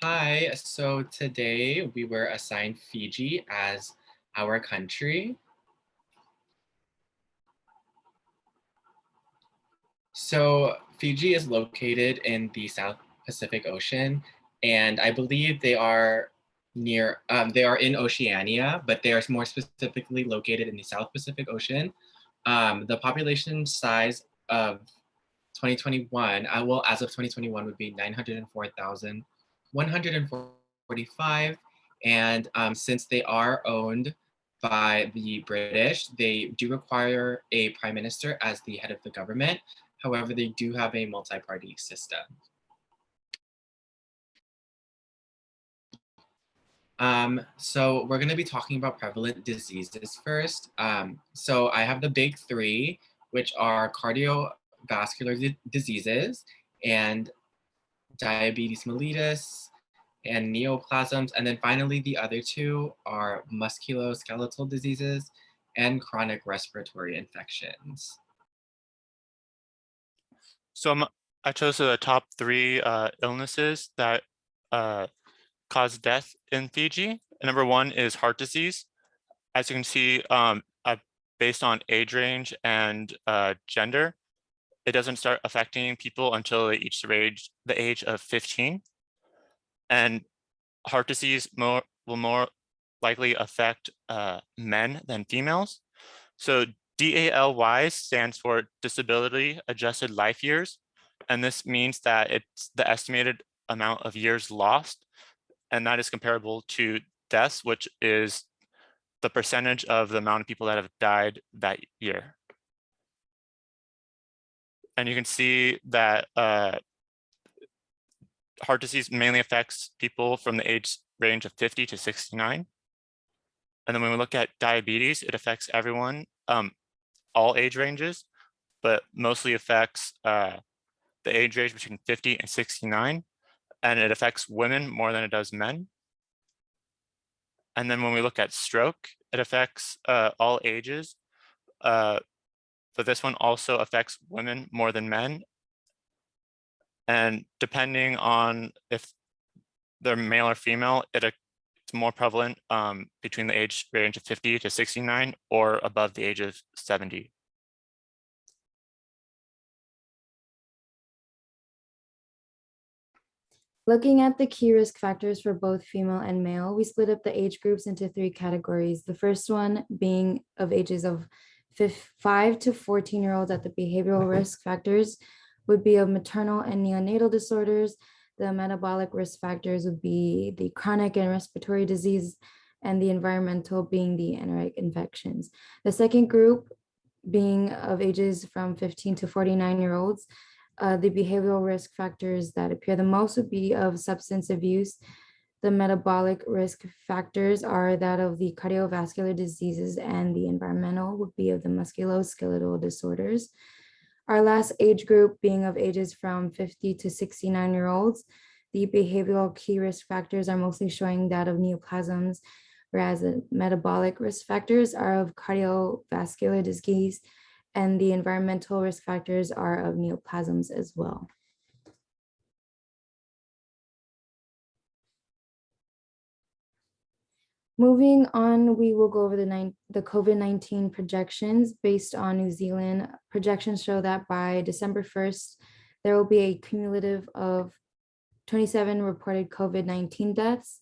Hi, so today we were assigned Fiji as our country. So Fiji is located in the South Pacific Ocean, and I believe they are in Oceania, but they are more specifically located in the South Pacific Ocean. The population size of 2021, well, as of 2021 would be 904,145. And since they are owned by the British, they do require a prime minister as the head of the government. However, they do have a multi-party system. So we're going to be talking about prevalent diseases first. So I have the big three, which are cardiovascular diseases and diabetes mellitus and neoplasms. And then finally, the other two are musculoskeletal diseases and chronic respiratory infections. I chose the top three illnesses that uh, cause death in Fiji. Number one is heart disease. As you can see, based on age range and gender, it doesn't start affecting people until they reach the age of 15. And heart disease will more likely affect men than females. So DALY stands for Disability Adjusted Life Years. And this means that it's the estimated amount of years lost. And that is comparable to deaths, which is the percentage of the amount of people that have died that year. And you can see that heart disease mainly affects people from the age range of 50 to 69. And then when we look at diabetes, it affects everyone, all age ranges, but mostly affects the age range between 50 and 69. And it affects women more than it does men. And then when we look at stroke, it affects all ages, but this one also affects women more than men. And depending on if they're male or female, it's more prevalent between the age range of 50 to 69 or above the age of 70. Looking at the key risk factors for both female and male, we split up the age groups into three categories. The first one being of ages of 5 to 14-year-olds at the behavioral risk factors would be of maternal and neonatal disorders. The metabolic risk factors would be the chronic and respiratory disease, and the environmental being the anaerobic infections. The second group being of ages from 15 to 49-year-olds, the behavioral risk factors that appear the most would be of substance abuse. The metabolic risk factors are that of the cardiovascular diseases, and the environmental would be of the musculoskeletal disorders. Our last age group being of ages from 50 to 69-year-olds, the behavioral key risk factors are mostly showing that of neoplasms, whereas the metabolic risk factors are of cardiovascular disease, and the environmental risk factors are of neoplasms as well. Moving on, we will go over the COVID-19 projections based on New Zealand. Projections show that by December 1st, there will be a cumulative of 27 reported COVID-19 deaths.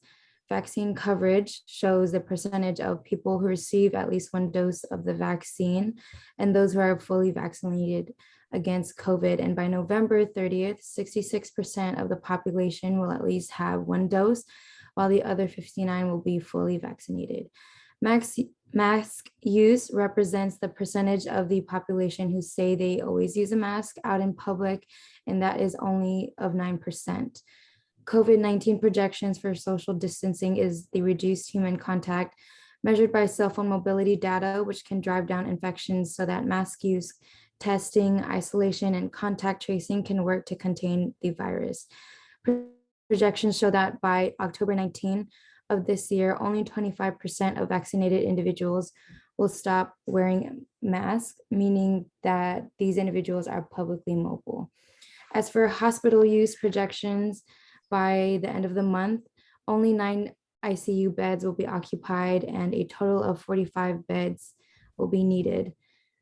Vaccine coverage shows the percentage of people who receive at least one dose of the vaccine and those who are fully vaccinated against COVID. And by November 30th, 66% of the population will at least have one dose, while the other 59 will be fully vaccinated. Mask use represents the percentage of the population who say they always use a mask out in public, and that is only of 9%. COVID-19 projections for social distancing is the reduced human contact measured by cell phone mobility data, which can drive down infections so that mask use, testing, isolation, and contact tracing can work to contain the virus. Projections show that by October 19 of this year, only 25% of vaccinated individuals will stop wearing masks, meaning that these individuals are publicly mobile. As for hospital use projections, by the end of the month, only 9 ICU beds will be occupied and a total of 45 beds will be needed.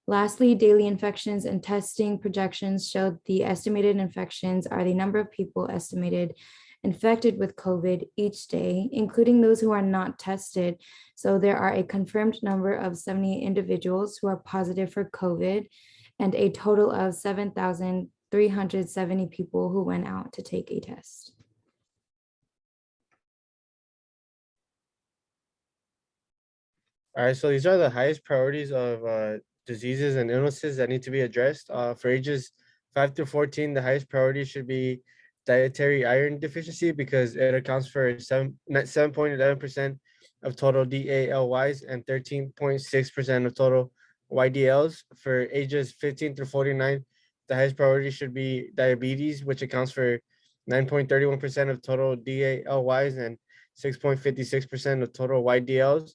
Lastly, daily infections and testing projections showed the estimated infections are the number of people estimated infected with COVID each day, including those who are not tested. So there are a confirmed number of 70 individuals who are positive for COVID and a total of 7,370 people who went out to take a test. All right, so these are the highest priorities of diseases and illnesses that need to be addressed. For ages 5 to 14, the highest priority should be dietary iron deficiency because it accounts for 7.11% of total DALYs and 13.6% of total YDLs. For ages 15 through 49, the highest priority should be diabetes, which accounts for 9.31% of total DALYs and 6.56% of total YDLs.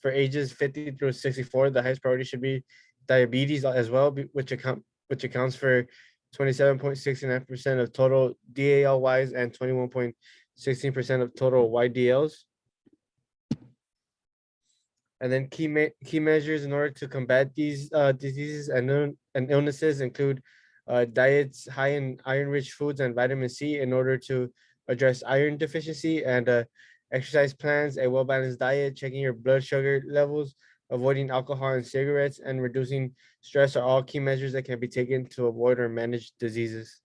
For ages 50 through 64, the highest priority should be diabetes as well, which accounts for 27.69% of total DALYs and 21.16% of total YDLs. And then key measures in order to combat these diseases and illnesses include diets high in iron-rich foods and vitamin C in order to address iron deficiency, and exercise plans, a well-balanced diet, checking your blood sugar levels, avoiding alcohol and cigarettes, and reducing stress are all key measures that can be taken to avoid or manage diseases.